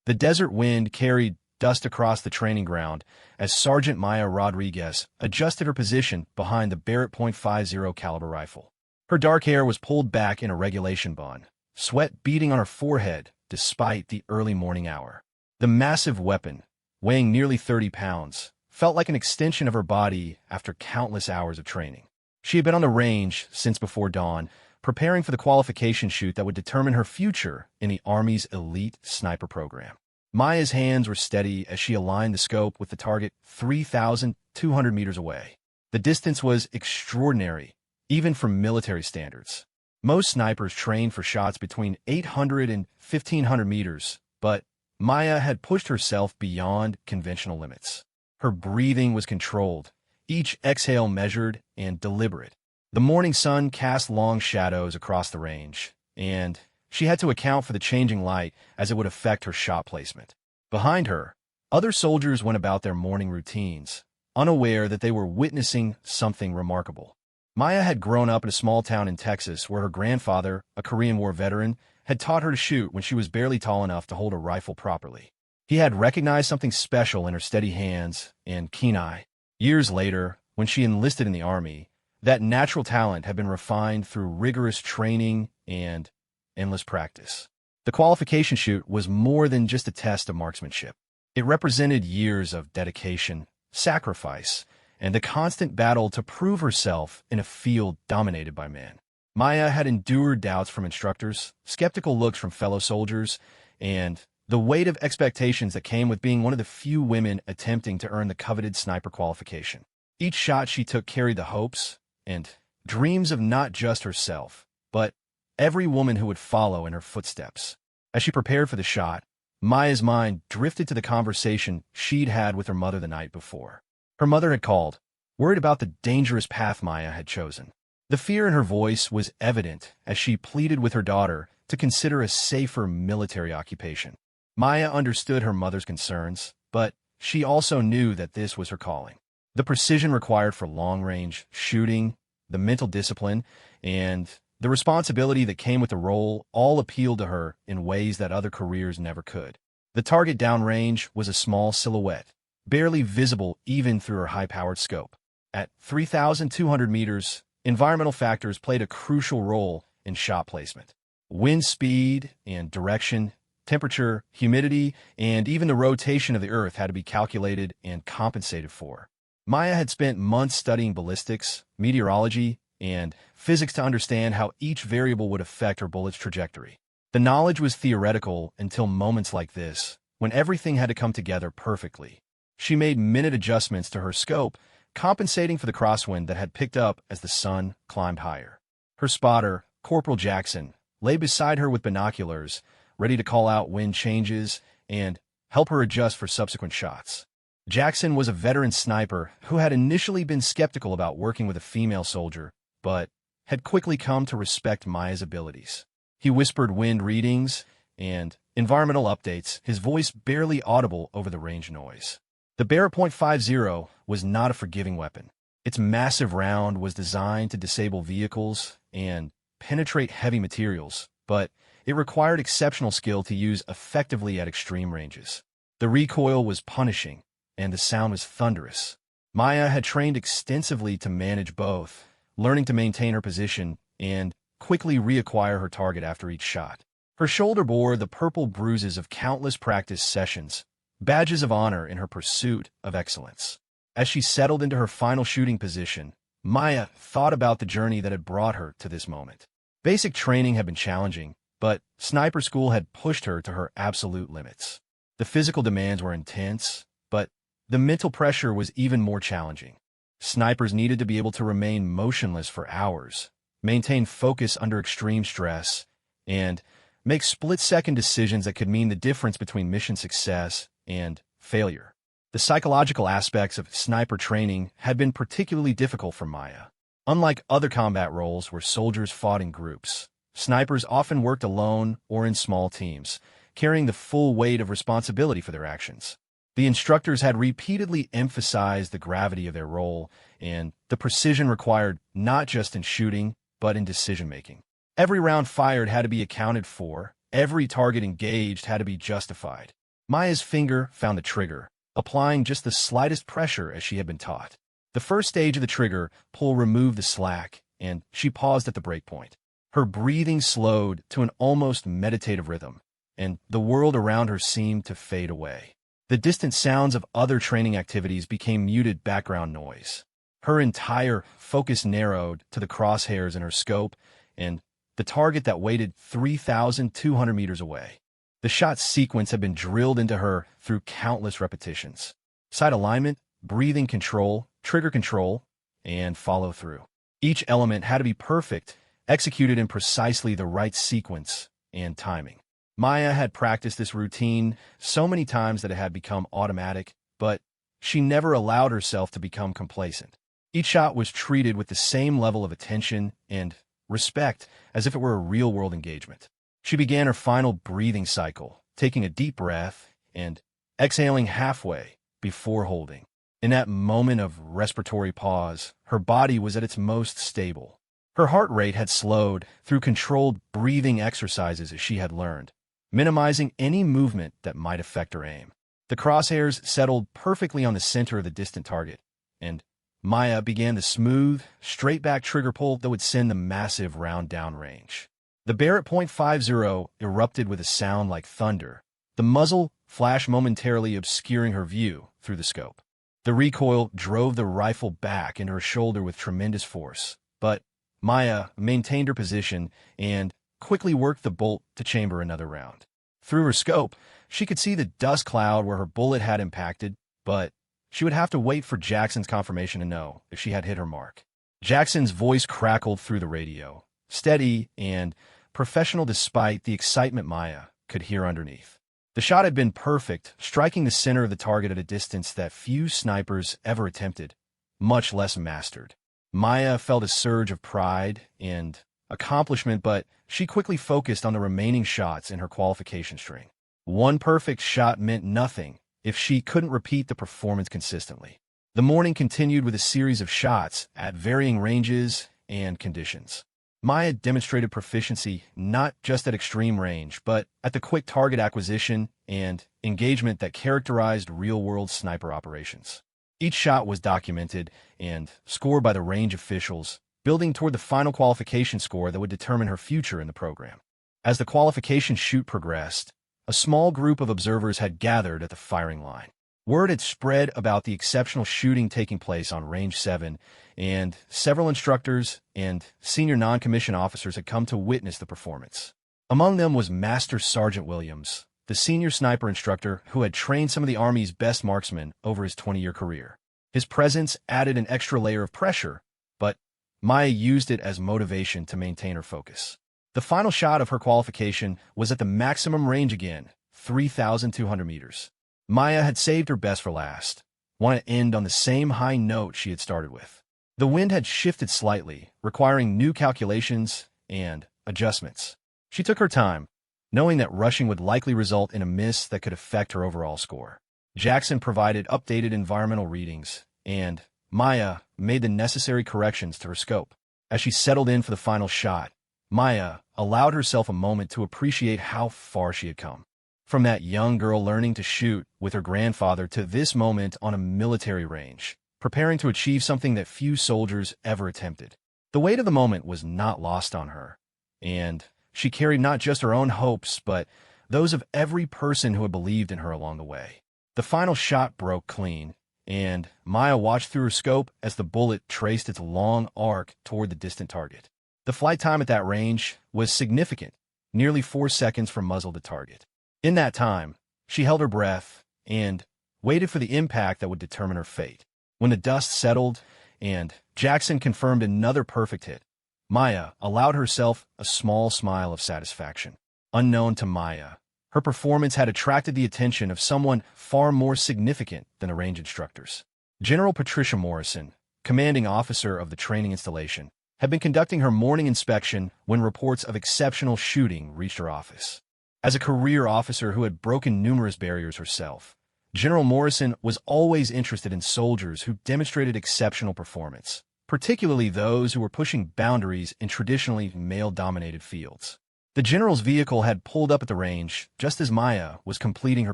The desert wind carried dust across the training ground as Sergeant Maya Rodriguez adjusted her position behind the Barrett.50 caliber rifle. Her dark hair was pulled back in a regulation bun, sweat beading on her forehead despite the early morning hour. The massive weapon, weighing nearly 30 pounds, felt like an extension of her body after countless hours of training. She had been on the range since before dawn, preparing for the qualification shoot that would determine her future in the Army's elite sniper program. Maya's hands were steady as she aligned the scope with the target 3,200 meters away. The distance was extraordinary, even for military standards. Most snipers train for shots between 800 and 1,500 meters, but Maya had pushed herself beyond conventional limits. Her breathing was controlled, each exhale measured and deliberate. The morning sun cast long shadows across the range, and she had to account for the changing light as it would affect her shot placement. Behind her, other soldiers went about their morning routines, unaware that they were witnessing something remarkable. Maya had grown up in a small town in Texas where her grandfather, a Korean War veteran, had taught her to shoot when she was barely tall enough to hold a rifle properly. He had recognized something special in her steady hands and keen eye. Years later, when she enlisted in the Army, that natural talent had been refined through rigorous training and endless practice. The qualification shoot was more than just a test of marksmanship. It represented years of dedication, sacrifice, and the constant battle to prove herself in a field dominated by men. Maya had endured doubts from instructors, skeptical looks from fellow soldiers, and the weight of expectations that came with being one of the few women attempting to earn the coveted sniper qualification. Each shot she took carried the hopes and dreams of not just herself, but every woman who would follow in her footsteps. As she prepared for the shot, Maya's mind drifted to the conversation she'd had with her mother the night before. Her mother had called, worried about the dangerous path Maya had chosen. The fear in her voice was evident as she pleaded with her daughter to consider a safer military occupation. Maya understood her mother's concerns, but she also knew that this was her calling. The precision required for long-range shooting, the mental discipline, and the responsibility that came with the role all appealed to her in ways that other careers never could. The target downrange was a small silhouette, barely visible even through her high-powered scope. At 3,200 meters, environmental factors played a crucial role in shot placement. Wind speed and direction, temperature, humidity, and even the rotation of the Earth had to be calculated and compensated for. Maya had spent months studying ballistics, meteorology, and physics to understand how each variable would affect her bullet's trajectory. The knowledge was theoretical until moments like this, when everything had to come together perfectly. She made minute adjustments to her scope, compensating for the crosswind that had picked up as the sun climbed higher. Her spotter, Corporal Jackson, lay beside her with binoculars, ready to call out wind changes and help her adjust for subsequent shots. Jackson was a veteran sniper who had initially been skeptical about working with a female soldier, but had quickly come to respect Maya's abilities. He whispered wind readings and environmental updates, his voice barely audible over the range noise. The Barrett.50 was not a forgiving weapon. Its massive round was designed to disable vehicles and penetrate heavy materials, but it required exceptional skill to use effectively at extreme ranges. The recoil was punishing, and the sound was thunderous. Maya had trained extensively to manage both, learning to maintain her position and quickly reacquire her target after each shot. Her shoulder bore the purple bruises of countless practice sessions, badges of honor in her pursuit of excellence. As she settled into her final shooting position, Maya thought about the journey that had brought her to this moment. Basic training had been challenging, but sniper school had pushed her to her absolute limits. The physical demands were intense, but the mental pressure was even more challenging. Snipers needed to be able to remain motionless for hours, maintain focus under extreme stress, and make split-second decisions that could mean the difference between mission success and failure. The psychological aspects of sniper training had been particularly difficult for Maya. Unlike other combat roles where soldiers fought in groups, snipers often worked alone or in small teams, carrying the full weight of responsibility for their actions. The instructors had repeatedly emphasized the gravity of their role and the precision required not just in shooting, but in decision-making. Every round fired had to be accounted for, every target engaged had to be justified, Maya's finger found the trigger, applying just the slightest pressure as she had been taught. The first stage of the trigger pull removed the slack, and she paused at the breakpoint. Her breathing slowed to an almost meditative rhythm, and the world around her seemed to fade away. The distant sounds of other training activities became muted background noise. Her entire focus narrowed to the crosshairs in her scope and the target that waited 3,200 meters away. The shot sequence had been drilled into her through countless repetitions. Sight alignment, breathing control, trigger control, and follow-through. Each element had to be perfect, executed in precisely the right sequence and timing. Maya had practiced this routine so many times that it had become automatic, but she never allowed herself to become complacent. Each shot was treated with the same level of attention and respect as if it were a real-world engagement. She began her final breathing cycle, taking a deep breath and exhaling halfway before holding. In that moment of respiratory pause, her body was at its most stable. Her heart rate had slowed through controlled breathing exercises as she had learned, minimizing any movement that might affect her aim. The crosshairs settled perfectly on the center of the distant target, and Maya began the smooth, straight-back trigger pull that would send the massive round downrange. The Barrett.50 erupted with a sound like thunder, the muzzle flashed momentarily obscuring her view through the scope. The recoil drove the rifle back into her shoulder with tremendous force, but Maya maintained her position and quickly worked the bolt to chamber another round. Through her scope, she could see the dust cloud where her bullet had impacted, but she would have to wait for Jackson's confirmation to know if she had hit her mark. Jackson's voice crackled through the radio, steady and professional despite the excitement Maya could hear underneath. The shot had been perfect, striking the center of the target at a distance that few snipers ever attempted, much less mastered. Maya felt a surge of pride and accomplishment, but she quickly focused on the remaining shots in her qualification string. One perfect shot meant nothing if she couldn't repeat the performance consistently. The morning continued with a series of shots at varying ranges and conditions. Maya demonstrated proficiency not just at extreme range, but at the quick target acquisition and engagement that characterized real-world sniper operations. Each shot was documented and scored by the range officials, building toward the final qualification score that would determine her future in the program. As the qualification shoot progressed, a small group of observers had gathered at the firing line. Word had spread about the exceptional shooting taking place on Range 7, and several instructors and senior non-commissioned officers had come to witness the performance. Among them was Master Sergeant Williams, the senior sniper instructor who had trained some of the Army's best marksmen over his 20-year career. His presence added an extra layer of pressure, but Maya used it as motivation to maintain her focus. The final shot of her qualification was at the maximum range again, 3,200 meters. Maya had saved her best for last, wanted to end on the same high note she had started with. The wind had shifted slightly, requiring new calculations and adjustments. She took her time, knowing that rushing would likely result in a miss that could affect her overall score. Jackson provided updated environmental readings, and Maya made the necessary corrections to her scope. As she settled in for the final shot, Maya allowed herself a moment to appreciate how far she had come. From that young girl learning to shoot with her grandfather to this moment on a military range, preparing to achieve something that few soldiers ever attempted. The weight of the moment was not lost on her, and she carried not just her own hopes, but those of every person who had believed in her along the way. The final shot broke clean, and Maya watched through her scope as the bullet traced its long arc toward the distant target. The flight time at that range was significant, nearly 4 seconds from muzzle to target. In that time, she held her breath and waited for the impact that would determine her fate. When the dust settled and Jackson confirmed another perfect hit, Maya allowed herself a small smile of satisfaction. Unknown to Maya, her performance had attracted the attention of someone far more significant than the range instructors. General Patricia Morrison, commanding officer of the training installation, had been conducting her morning inspection when reports of exceptional shooting reached her office. As a career officer who had broken numerous barriers herself, General Morrison was always interested in soldiers who demonstrated exceptional performance, particularly those who were pushing boundaries in traditionally male-dominated fields. The general's vehicle had pulled up at the range just as Maya was completing her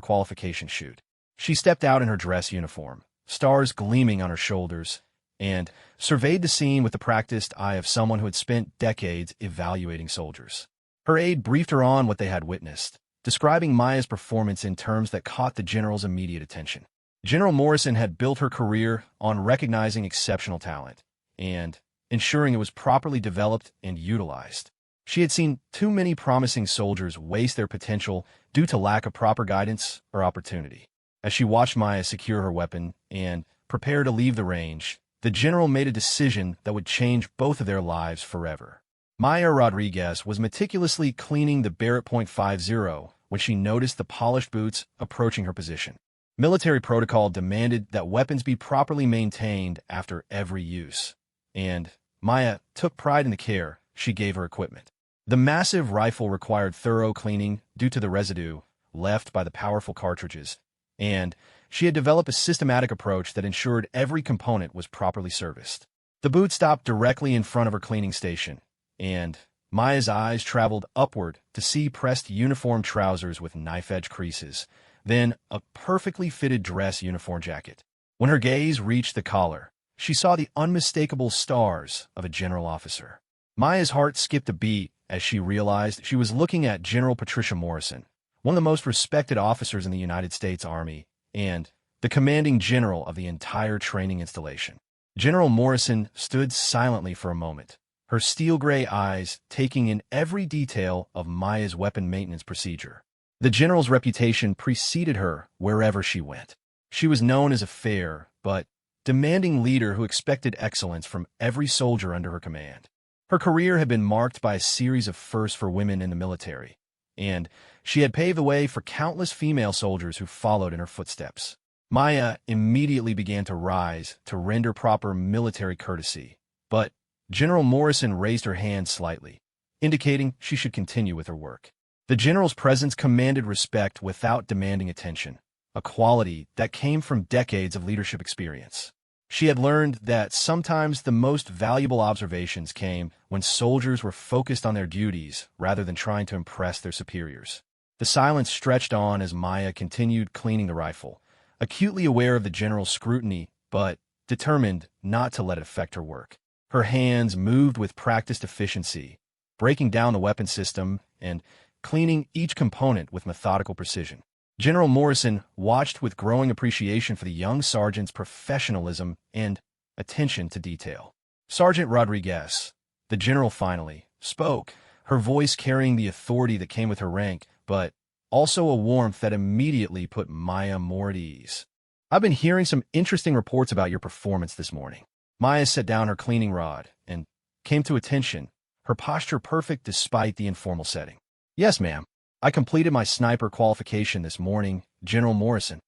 qualification shoot. She stepped out in her dress uniform, stars gleaming on her shoulders, and surveyed the scene with the practiced eye of someone who had spent decades evaluating soldiers. Her aide briefed her on what they had witnessed, describing Maya's performance in terms that caught the general's immediate attention. General Morrison had built her career on recognizing exceptional talent and ensuring it was properly developed and utilized. She had seen too many promising soldiers waste their potential due to lack of proper guidance or opportunity. As she watched Maya secure her weapon and prepare to leave the range, the general made a decision that would change both of their lives forever. Maya Rodriguez was meticulously cleaning the Barrett.50 when she noticed the polished boots approaching her position. Military protocol demanded that weapons be properly maintained after every use, and Maya took pride in the care she gave her equipment. The massive rifle required thorough cleaning due to the residue left by the powerful cartridges, and she had developed a systematic approach that ensured every component was properly serviced. The boot stopped directly in front of her cleaning station, and Maya's eyes traveled upward to see pressed uniform trousers with knife-edge creases, then a perfectly fitted dress uniform jacket. When her gaze reached the collar, she saw the unmistakable stars of a general officer. Maya's heart skipped a beat as she realized she was looking at General Patricia Morrison, one of the most respected officers in the United States Army, and the commanding general of the entire training installation. General Morrison stood silently for a moment, her steel-gray eyes taking in every detail of Maya's weapon maintenance procedure. The general's reputation preceded her wherever she went. She was known as a fair but demanding leader who expected excellence from every soldier under her command. Her career had been marked by a series of firsts for women in the military, and she had paved the way for countless female soldiers who followed in her footsteps. Maya immediately began to rise to render proper military courtesy, but General Morrison raised her hand slightly, indicating she should continue with her work. The general's presence commanded respect without demanding attention, a quality that came from decades of leadership experience. She had learned that sometimes the most valuable observations came when soldiers were focused on their duties rather than trying to impress their superiors. The silence stretched on as Maya continued cleaning the rifle, acutely aware of the general's scrutiny, but determined not to let it affect her work. Her hands moved with practiced efficiency, breaking down the weapon system and cleaning each component with methodical precision. General Morrison watched with growing appreciation for the young sergeant's professionalism and attention to detail. Sergeant Rodriguez, the general finally, spoke, her voice carrying the authority that came with her rank, but also a warmth that immediately put Maya more at ease. I've been hearing some interesting reports about your performance this morning. Maya set down her cleaning rod and came to attention, her posture perfect despite the informal setting. Yes, ma'am. I completed my sniper qualification this morning, General Morrison.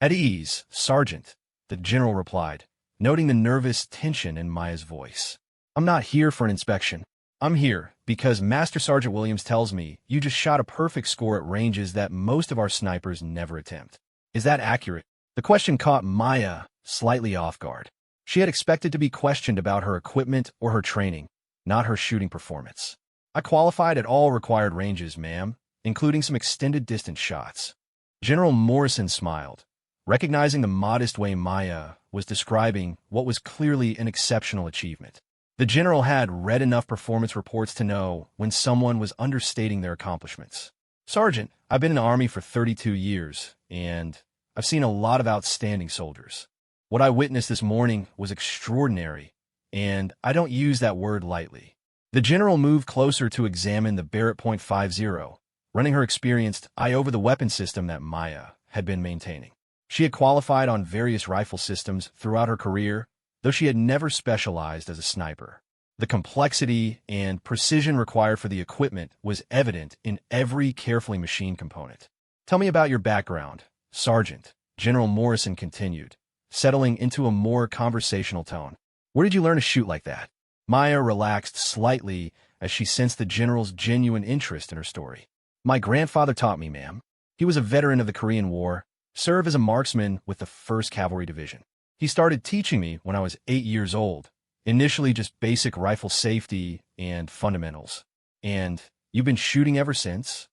At ease, Sergeant, the general replied, noting the nervous tension in Maya's voice. I'm not here for an inspection. I'm here because Master Sergeant Williams tells me you just shot a perfect score at ranges that most of our snipers never attempt. Is that accurate? The question caught Maya slightly off guard. She had expected to be questioned about her equipment or her training, not her shooting performance. I qualified at all required ranges, ma'am, including some extended distance shots. General Morrison smiled, recognizing the modest way Maya was describing what was clearly an exceptional achievement. The general had read enough performance reports to know when someone was understating their accomplishments. Sergeant, I've been in the Army for 32 years, and I've seen a lot of outstanding soldiers. What I witnessed this morning was extraordinary, and I don't use that word lightly. The general moved closer to examine the Barrett.50, running her experienced eye over the weapon system that Maya had been maintaining. She had qualified on various rifle systems throughout her career, though she had never specialized as a sniper. The complexity and precision required for the equipment was evident in every carefully machined component. Tell me about your background, Sergeant, General Morrison continued, settling into a more conversational tone. Where did you learn to shoot like that? Maya relaxed slightly as she sensed the general's genuine interest in her story. My grandfather taught me, ma'am. He was a veteran of the Korean War, served as a marksman with the 1st Cavalry Division. He started teaching me when I was 8 years old, initially just basic rifle safety and fundamentals. And You've been shooting ever since?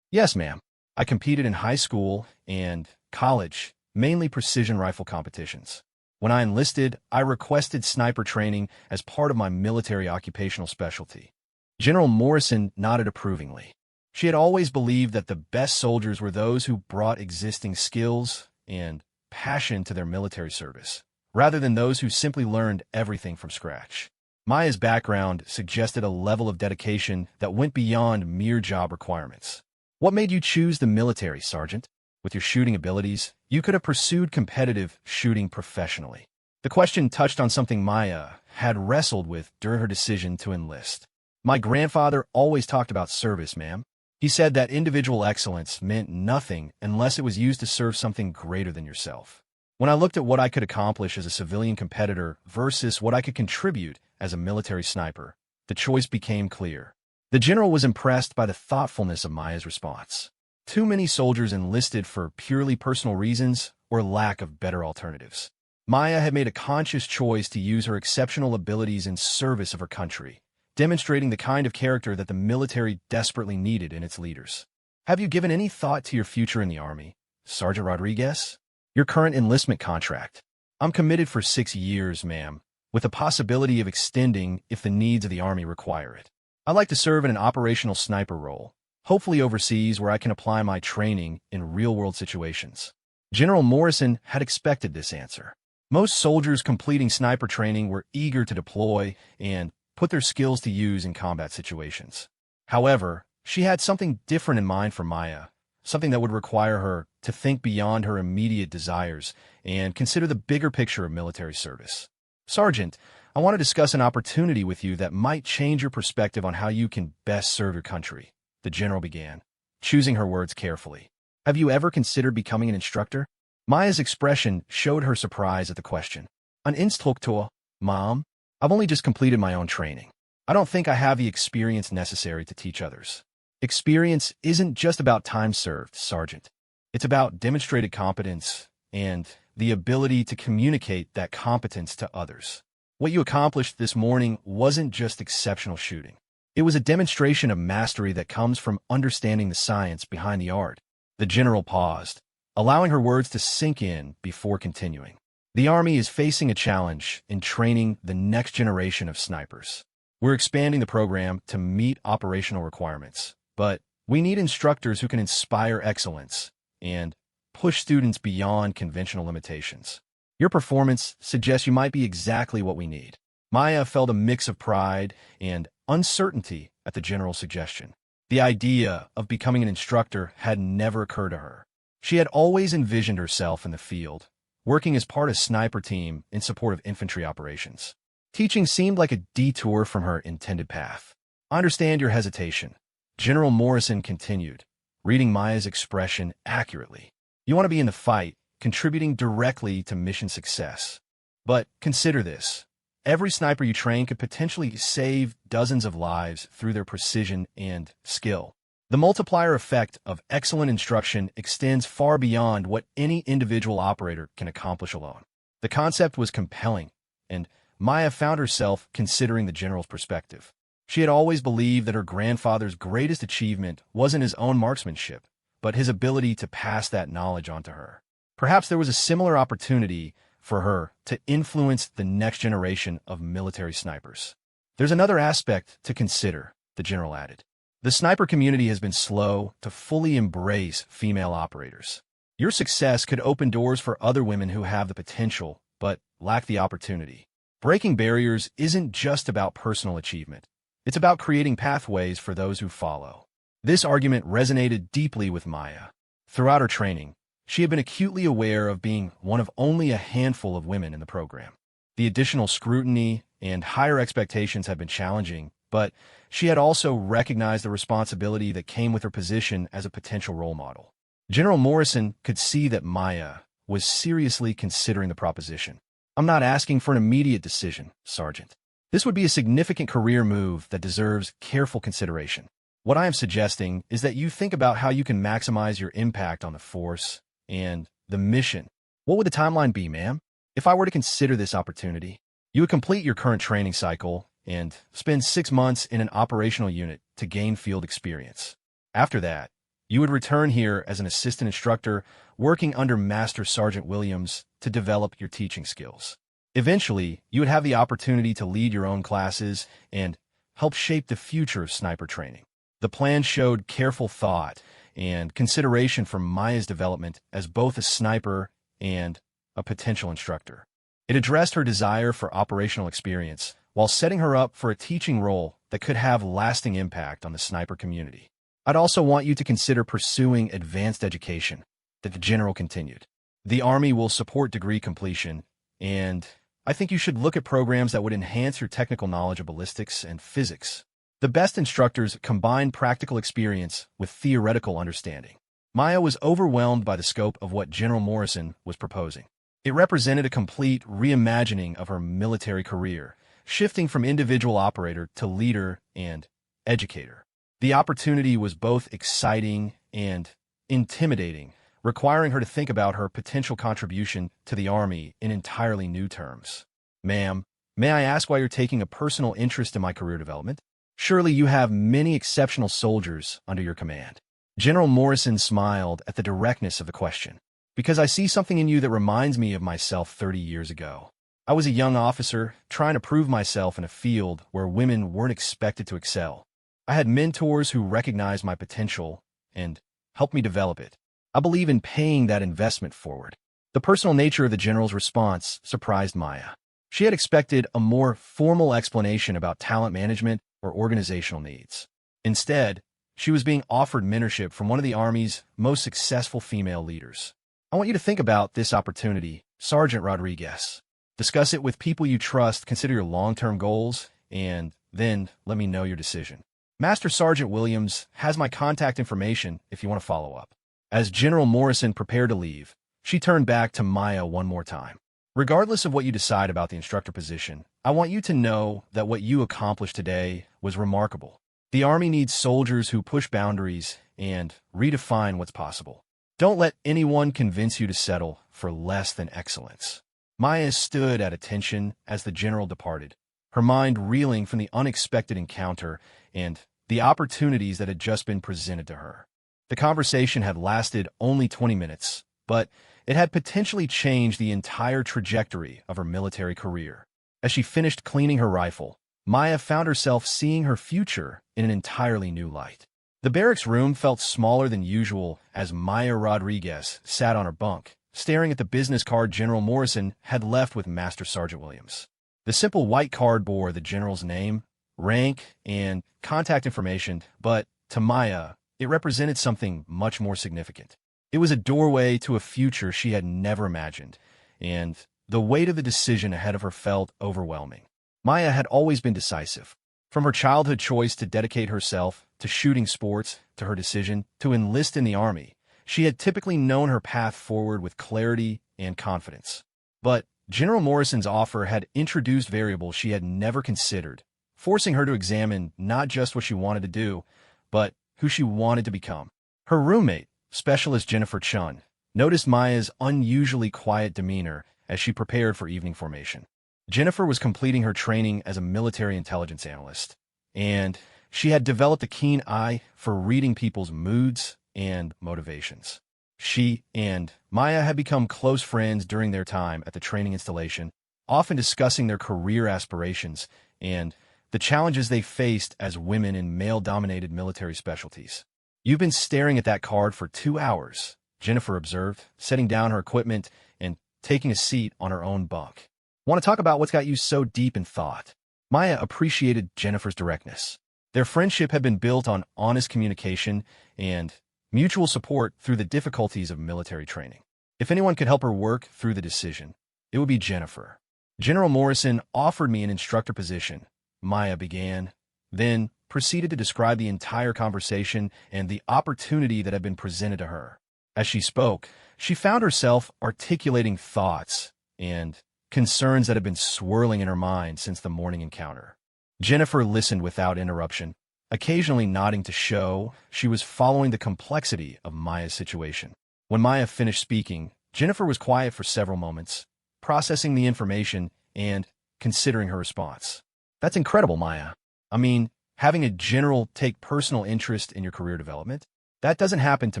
Yes, ma'am. I competed in high school and college, mainly precision rifle competitions. When I enlisted, I requested sniper training as part of my military occupational specialty. General Morrison nodded approvingly. She had always believed that the best soldiers were those who brought existing skills and passion to their military service, rather than those who simply learned everything from scratch. Maya's background suggested a level of dedication that went beyond mere job requirements. What made you choose the military, Sergeant? With your shooting abilities, you could have pursued competitive shooting professionally. The question touched on something Maya had wrestled with during her decision to enlist. My grandfather always talked about service, ma'am. He said that individual excellence meant nothing unless it was used to serve something greater than yourself. When I looked at what I could accomplish as a civilian competitor versus what I could contribute as a military sniper, the choice became clear. The general was impressed by the thoughtfulness of Maya's response. Too many soldiers enlisted for purely personal reasons or lack of better alternatives. Maya had made a conscious choice to use her exceptional abilities in service of her country, demonstrating the kind of character that the military desperately needed in its leaders. Have you given any thought to your future in the Army, Sergeant Rodriguez? Your current enlistment contract. I'm committed for 6 years, ma'am, with the possibility of extending if the needs of the Army require it. I'd like to serve in an operational sniper role, hopefully overseas where I can apply my training in real-world situations. General Morrison had expected this answer. Most soldiers completing sniper training were eager to deploy and put their skills to use in combat situations. However, she had something different in mind for Maya, something that would require her to think beyond her immediate desires and consider the bigger picture of military service. Sergeant, I want to discuss an opportunity with you that might change your perspective on how you can best serve your country, the general began, choosing her words carefully. Have you ever considered becoming an instructor? Maya's expression showed her surprise at the question. An instructor, Mom? I've only just completed my own training. I don't think I have the experience necessary to teach others. Experience isn't just about time served, Sergeant. It's about demonstrated competence and the ability to communicate that competence to others. What you accomplished this morning wasn't just exceptional shooting. It was a demonstration of mastery that comes from understanding the science behind the art. The general paused, allowing her words to sink in before continuing. The Army is facing a challenge in training the next generation of snipers. We're expanding the program to meet operational requirements, but we need instructors who can inspire excellence and push students beyond conventional limitations. Your performance suggests you might be exactly what we need. Maya felt a mix of pride and uncertainty at the general's suggestion. The idea of becoming an instructor had never occurred to her. She had always envisioned herself in the field, working as part of a sniper team in support of infantry operations. Teaching seemed like a detour from her intended path. I understand your hesitation. General Morrison continued, reading Maya's expression accurately. You want to be in the fight, contributing directly to mission success. But consider this. Every sniper you train could potentially save dozens of lives through their precision and skill. The multiplier effect of excellent instruction extends far beyond what any individual operator can accomplish alone. The concept was compelling, and Maya found herself considering the general's perspective. She had always believed that her grandfather's greatest achievement wasn't his own marksmanship, but his ability to pass that knowledge on to her. Perhaps there was a similar opportunity for her to influence the next generation of military snipers. There's another aspect to consider, the general added. The sniper community has been slow to fully embrace female operators. Your success could open doors for other women who have the potential, but lack the opportunity. Breaking barriers isn't just about personal achievement. It's about creating pathways for those who follow. This argument resonated deeply with Maya. Throughout her training, she had been acutely aware of being one of only a handful of women in the program. The additional scrutiny and higher expectations had been challenging, but she had also recognized the responsibility that came with her position as a potential role model. General Morrison could see that Maya was seriously considering the proposition. I'm not asking for an immediate decision, Sergeant. This would be a significant career move that deserves careful consideration. What I am suggesting is that you think about how you can maximize your impact on the force and the mission. What would the timeline be, ma'am? If I were to consider this opportunity, you would complete your current training cycle and spend 6 months in an operational unit to gain field experience. After that, you would return here as an assistant instructor, working under Master Sergeant Williams to develop your teaching skills. Eventually, you would have the opportunity to lead your own classes and help shape the future of sniper training. The plan showed careful thought and consideration for Maya's development as both a sniper and a potential instructor. It addressed her desire for operational experience while setting her up for a teaching role that could have lasting impact on the sniper community. I'd also want you to consider pursuing advanced education, that the general continued. The Army will support degree completion, and I think you should look at programs that would enhance your technical knowledge of ballistics and physics. The best instructors combine practical experience with theoretical understanding. Maya was overwhelmed by the scope of what General Morrison was proposing. It represented a complete reimagining of her military career, shifting from individual operator to leader and educator. The opportunity was both exciting and intimidating, requiring her to think about her potential contribution to the Army in entirely new terms. Ma'am, may I ask why you're taking a personal interest in my career development? Surely you have many exceptional soldiers under your command. General Morrison smiled at the directness of the question. Because I see something in you that reminds me of myself 30 years ago. I was a young officer trying to prove myself in a field where women weren't expected to excel. I had mentors who recognized my potential and helped me develop it. I believe in paying that investment forward. The personal nature of the general's response surprised Maya. She had expected a more formal explanation about talent management or organizational needs. Instead, she was being offered mentorship from one of the Army's most successful female leaders. I want you to think about this opportunity, Sergeant Rodriguez. Discuss it with people you trust, consider your long-term goals, and then let me know your decision. Master Sergeant Williams has my contact information if you want to follow up. As General Morrison prepared to leave, she turned back to Maya one more time. Regardless of what you decide about the instructor position, I want you to know that what you accomplished today was remarkable. The Army needs soldiers who push boundaries and redefine what's possible. Don't let anyone convince you to settle for less than excellence. Maya stood at attention as the general departed, her mind reeling from the unexpected encounter and the opportunities that had just been presented to her. The conversation had lasted only 20 minutes, but it had potentially changed the entire trajectory of her military career. As she finished cleaning her rifle, Maya found herself seeing her future in an entirely new light. The barracks room felt smaller than usual as Maya Rodriguez sat on her bunk, staring at the business card General Morrison had left with Master Sergeant Williams. The simple white card bore the general's name, rank, and contact information, but to Maya, it represented something much more significant. It was a doorway to a future she had never imagined, and the weight of the decision ahead of her felt overwhelming. Maya had always been decisive. From her childhood choice to dedicate herself to shooting sports, to her decision to enlist in the Army, she had typically known her path forward with clarity and confidence. But General Morrison's offer had introduced variables she had never considered, forcing her to examine not just what she wanted to do, but who she wanted to become. Her roommate, Specialist Jennifer Chun, noticed Maya's unusually quiet demeanor as she prepared for evening formation. Jennifer was completing her training as a military intelligence analyst, and she had developed a keen eye for reading people's moods and motivations. She and Maya had become close friends during their time at the training installation, often discussing their career aspirations and the challenges they faced as women in male-dominated military specialties. "You've been staring at that card for 2 hours," Jennifer observed, setting down her equipment and taking a seat on her own bunk. "Want to talk about what's got you so deep in thought?" Maya appreciated Jennifer's directness. Their friendship had been built on honest communication and mutual support through the difficulties of military training. If anyone could help her work through the decision, it would be Jennifer. "General Morrison offered me an instructor position," Maya began, then proceeded to describe the entire conversation and the opportunity that had been presented to her. As she spoke, she found herself articulating thoughts and concerns that had been swirling in her mind since the morning encounter. Jennifer listened without interruption, occasionally nodding to show she was following the complexity of Maya's situation. When Maya finished speaking, Jennifer was quiet for several moments, processing the information and considering her response. That's incredible, Maya. I mean, having a general take personal interest in your career development, that doesn't happen to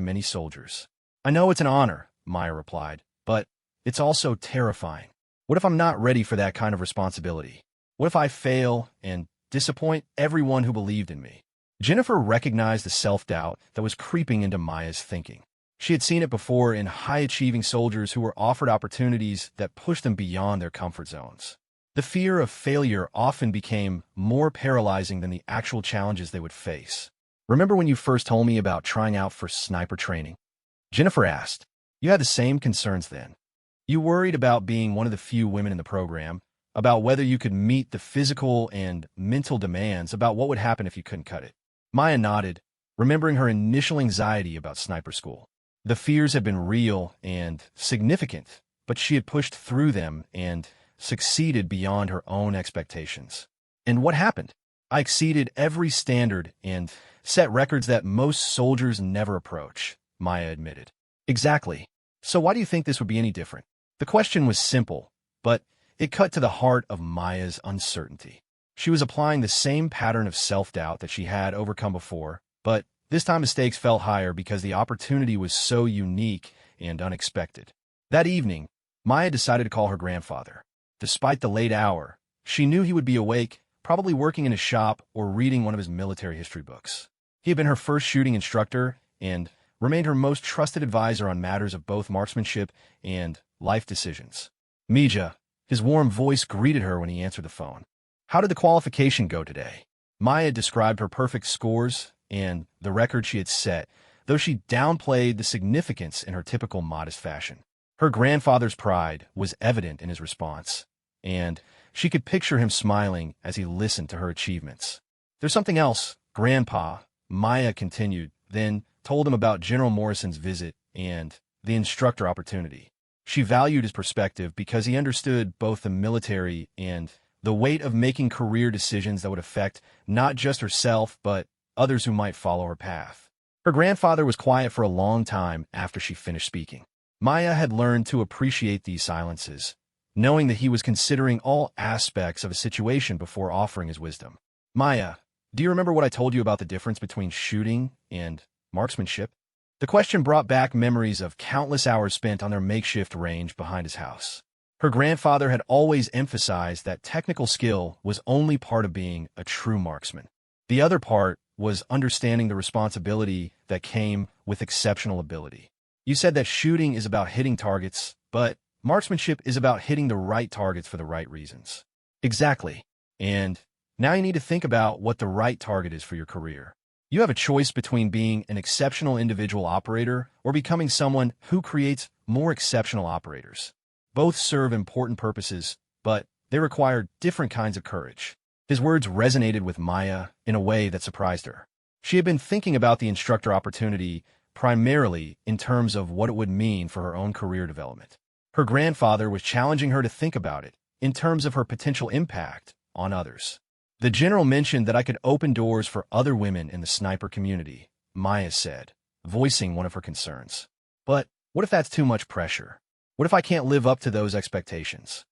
many soldiers. I know it's an honor, Maya replied, but it's also terrifying. What if I'm not ready for that kind of responsibility? What if I fail and disappoint everyone who believed in me? Jennifer recognized the self-doubt that was creeping into Maya's thinking. She had seen it before in high-achieving soldiers who were offered opportunities that pushed them beyond their comfort zones. The fear of failure often became more paralyzing than the actual challenges they would face. Remember when you first told me about trying out for sniper training? Jennifer asked. You had the same concerns then. You worried about being one of the few women in the program, about whether you could meet the physical and mental demands, about what would happen if you couldn't cut it. Maya nodded, remembering her initial anxiety about sniper school. The fears had been real and significant, but she had pushed through them and succeeded beyond her own expectations. And what happened? I exceeded every standard and set records that most soldiers never approach, Maya admitted. Exactly. So why do you think this would be any different? The question was simple, but it cut to the heart of Maya's uncertainty. She was applying the same pattern of self-doubt that she had overcome before, but this time the stakes fell higher because the opportunity was so unique and unexpected. That evening, Maya decided to call her grandfather. Despite the late hour, she knew he would be awake, probably working in his shop or reading one of his military history books. He had been her first shooting instructor and remained her most trusted advisor on matters of both marksmanship and life decisions. Mija, his warm voice greeted her when he answered the phone. How did the qualification go today? Maya described her perfect scores and the record she had set, though she downplayed the significance in her typical modest fashion. Her grandfather's pride was evident in his response, and she could picture him smiling as he listened to her achievements. There's something else, Grandpa, Maya continued, then told him about General Morrison's visit and the instructor opportunity. She valued his perspective because he understood both the military and the weight of making career decisions that would affect not just herself, but others who might follow her path. Her grandfather was quiet for a long time after she finished speaking. Maya had learned to appreciate these silences, knowing that he was considering all aspects of a situation before offering his wisdom. Maya, do you remember what I told you about the difference between shooting and marksmanship? The question brought back memories of countless hours spent on their makeshift range behind his house. Her grandfather had always emphasized that technical skill was only part of being a true marksman. The other part was understanding the responsibility that came with exceptional ability. You said that shooting is about hitting targets, but marksmanship is about hitting the right targets for the right reasons. Exactly. And now you need to think about what the right target is for your career. You have a choice between being an exceptional individual operator or becoming someone who creates more exceptional operators. Both serve important purposes, but they require different kinds of courage. His words resonated with Maya in a way that surprised her. She had been thinking about the instructor opportunity primarily in terms of what it would mean for her own career development. Her grandfather was challenging her to think about it in terms of her potential impact on others. The general mentioned that I could open doors for other women in the sniper community, Maya said, voicing one of her concerns. But what if that's too much pressure? What if I can't live up to those expectations?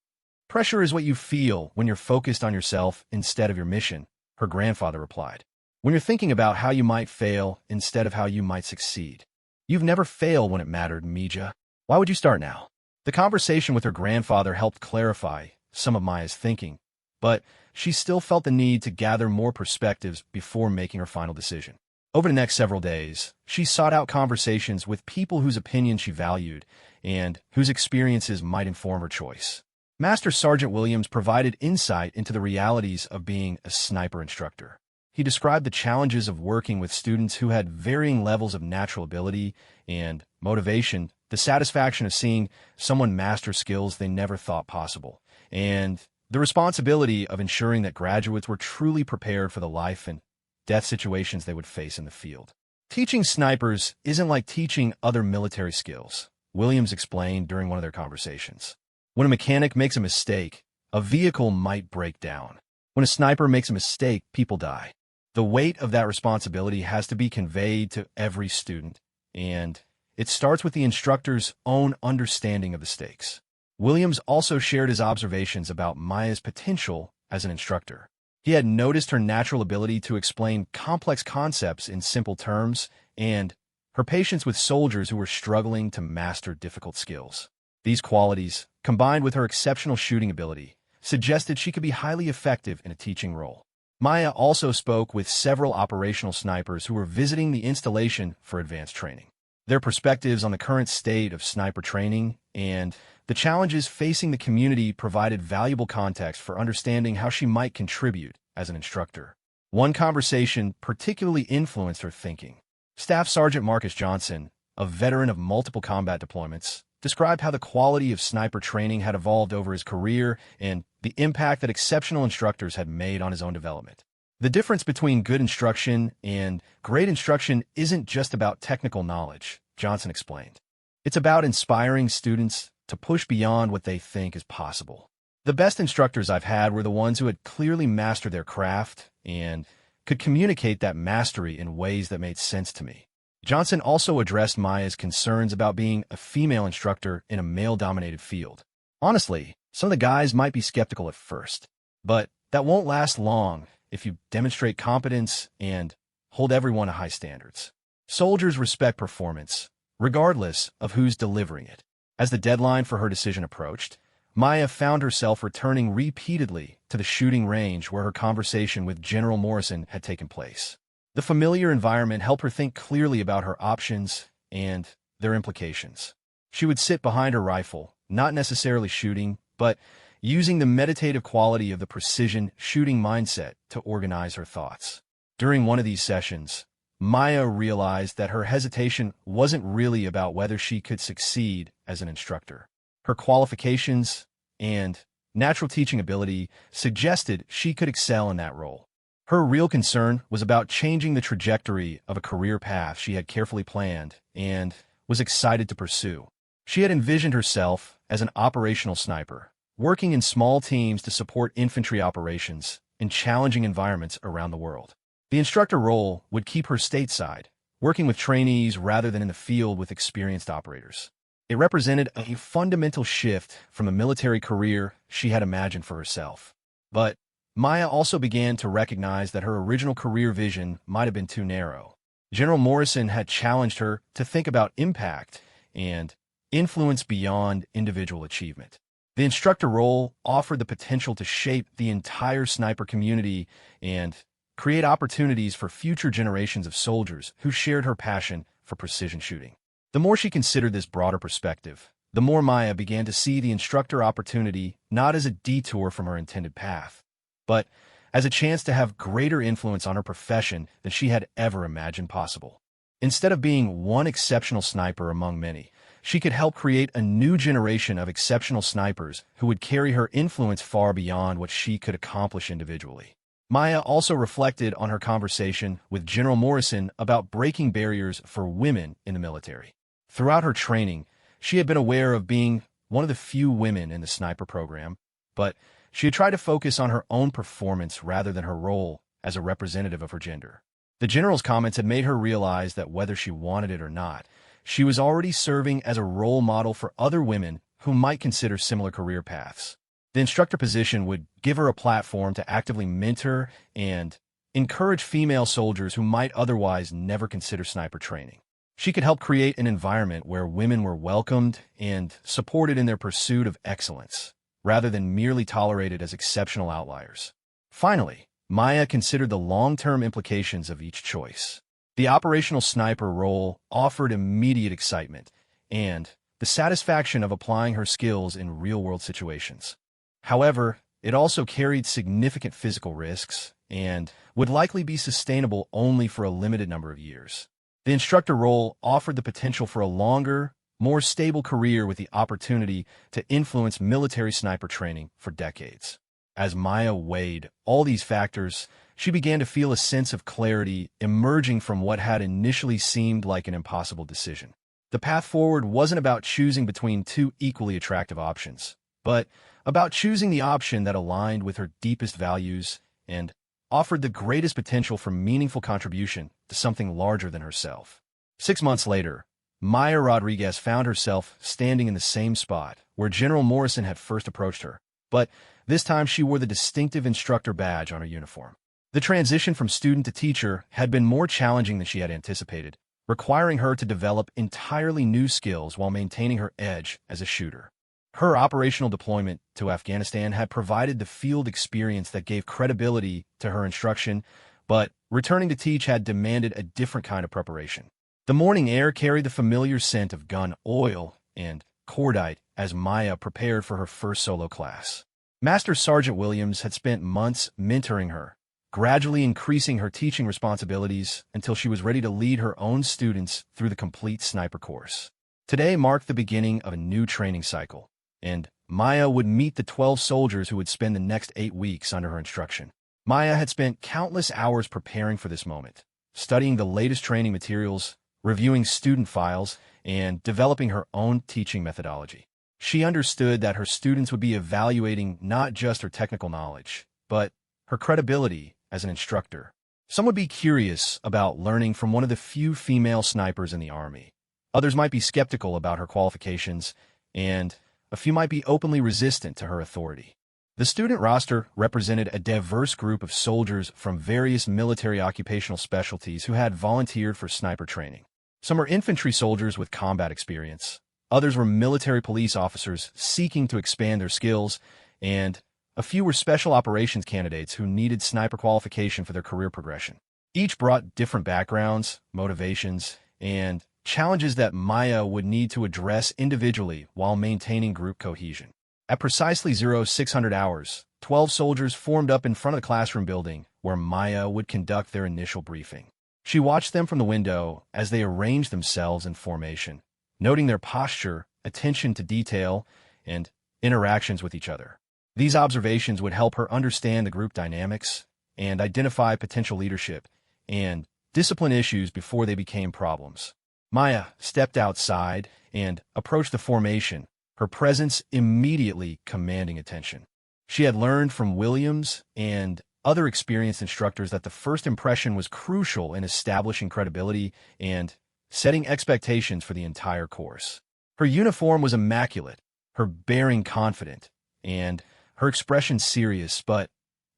Pressure is what you feel when you're focused on yourself instead of your mission, her grandfather replied. When you're thinking about how you might fail instead of how you might succeed. You've never failed when it mattered, Mija. Why would you start now? The conversation with her grandfather helped clarify some of Maya's thinking, but she still felt the need to gather more perspectives before making her final decision. Over the next several days, she sought out conversations with people whose opinions she valued and whose experiences might inform her choice. Master Sergeant Williams provided insight into the realities of being a sniper instructor. He described the challenges of working with students who had varying levels of natural ability and motivation, the satisfaction of seeing someone master skills they never thought possible, and the responsibility of ensuring that graduates were truly prepared for the life and death situations they would face in the field. Teaching snipers isn't like teaching other military skills, Williams explained during one of their conversations. When a mechanic makes a mistake, a vehicle might break down. When a sniper makes a mistake, people die. The weight of that responsibility has to be conveyed to every student, and it starts with the instructor's own understanding of the stakes. Williams also shared his observations about Maya's potential as an instructor. He had noticed her natural ability to explain complex concepts in simple terms and her patience with soldiers who were struggling to master difficult skills. These qualities, combined with her exceptional shooting ability, suggested she could be highly effective in a teaching role. Maya also spoke with several operational snipers who were visiting the installation for advanced training. Their perspectives on the current state of sniper training and the challenges facing the community provided valuable context for understanding how she might contribute as an instructor. One conversation particularly influenced her thinking. Staff Sergeant Marcus Johnson, a veteran of multiple combat deployments, described how the quality of sniper training had evolved over his career and the impact that exceptional instructors had made on his own development. The difference between good instruction and great instruction isn't just about technical knowledge, Johnson explained. It's about inspiring students to push beyond what they think is possible. The best instructors I've had were the ones who had clearly mastered their craft and could communicate that mastery in ways that made sense to me. Johnson also addressed Maya's concerns about being a female instructor in a male-dominated field. Honestly, some of the guys might be skeptical at first, but that won't last long if you demonstrate competence and hold everyone to high standards. Soldiers respect performance, regardless of who's delivering it. As the deadline for her decision approached, Maya found herself returning repeatedly to the shooting range where her conversation with General Morrison had taken place. The familiar environment helped her think clearly about her options and their implications. She would sit behind her rifle, not necessarily shooting, but using the meditative quality of the precision shooting mindset to organize her thoughts. During one of these sessions, Maya realized that her hesitation wasn't really about whether she could succeed as an instructor. Her qualifications and natural teaching ability suggested she could excel in that role. Her real concern was about changing the trajectory of a career path she had carefully planned and was excited to pursue. She had envisioned herself as an operational sniper, working in small teams to support infantry operations in challenging environments around the world. The instructor role would keep her stateside, working with trainees rather than in the field with experienced operators. It represented a fundamental shift from the military career she had imagined for herself. But Maya also began to recognize that her original career vision might have been too narrow. General Morrison had challenged her to think about impact and influence beyond individual achievement. The instructor role offered the potential to shape the entire sniper community and create opportunities for future generations of soldiers who shared her passion for precision shooting. The more she considered this broader perspective, the more Maya began to see the instructor opportunity not as a detour from her intended path, but as a chance to have greater influence on her profession than she had ever imagined possible. Instead of being one exceptional sniper among many, she could help create a new generation of exceptional snipers who would carry her influence far beyond what she could accomplish individually. Maya also reflected on her conversation with General Morrison about breaking barriers for women in the military. Throughout her training, she had been aware of being one of the few women in the sniper program, but she had tried to focus on her own performance rather than her role as a representative of her gender. The general's comments had made her realize that whether she wanted it or not, she was already serving as a role model for other women who might consider similar career paths. The instructor position would give her a platform to actively mentor and encourage female soldiers who might otherwise never consider sniper training. She could help create an environment where women were welcomed and supported in their pursuit of excellence, rather than merely tolerated as exceptional outliers. Finally, Maya considered the long-term implications of each choice. The operational sniper role offered immediate excitement and the satisfaction of applying her skills in real-world situations. However, it also carried significant physical risks and would likely be sustainable only for a limited number of years. The instructor role offered the potential for a longer, more stable career with the opportunity to influence military sniper training for decades. As Maya weighed all these factors, she began to feel a sense of clarity emerging from what had initially seemed like an impossible decision. The path forward wasn't about choosing between two equally attractive options, but about choosing the option that aligned with her deepest values and offered the greatest potential for meaningful contribution to something larger than herself. 6 months later, Maya Rodriguez found herself standing in the same spot where General Morrison had first approached her, but this time she wore the distinctive instructor badge on her uniform. The transition from student to teacher had been more challenging than she had anticipated, requiring her to develop entirely new skills while maintaining her edge as a shooter. Her operational deployment to Afghanistan had provided the field experience that gave credibility to her instruction, but returning to teach had demanded a different kind of preparation. The morning air carried the familiar scent of gun oil and cordite as Maya prepared for her first solo class. Master Sergeant Williams had spent months mentoring her, gradually increasing her teaching responsibilities until she was ready to lead her own students through the complete sniper course. Today marked the beginning of a new training cycle, and Maya would meet the 12 soldiers who would spend the next 8 weeks under her instruction. Maya had spent countless hours preparing for this moment, studying the latest training materials, reviewing student files, and developing her own teaching methodology. She understood that her students would be evaluating not just her technical knowledge, but her credibility as an instructor. Some would be curious about learning from one of the few female snipers in the Army. Others might be skeptical about her qualifications, and a few might be openly resistant to her authority. The student roster represented a diverse group of soldiers from various military occupational specialties who had volunteered for sniper training. Some were infantry soldiers with combat experience. Others were military police officers seeking to expand their skills, and a few were special operations candidates who needed sniper qualification for their career progression. Each brought different backgrounds, motivations, and challenges that Maya would need to address individually while maintaining group cohesion. At precisely 0600 hours, 12 soldiers formed up in front of the classroom building where Maya would conduct their initial briefing. She watched them from the window as they arranged themselves in formation, noting their posture, attention to detail, and interactions with each other. These observations would help her understand the group dynamics and identify potential leadership and discipline issues before they became problems. Maya stepped outside and approached the formation, her presence immediately commanding attention. She had learned from Williams and other experienced instructors that the first impression was crucial in establishing credibility and setting expectations for the entire course. Her uniform was immaculate, her bearing confident, and her expression serious but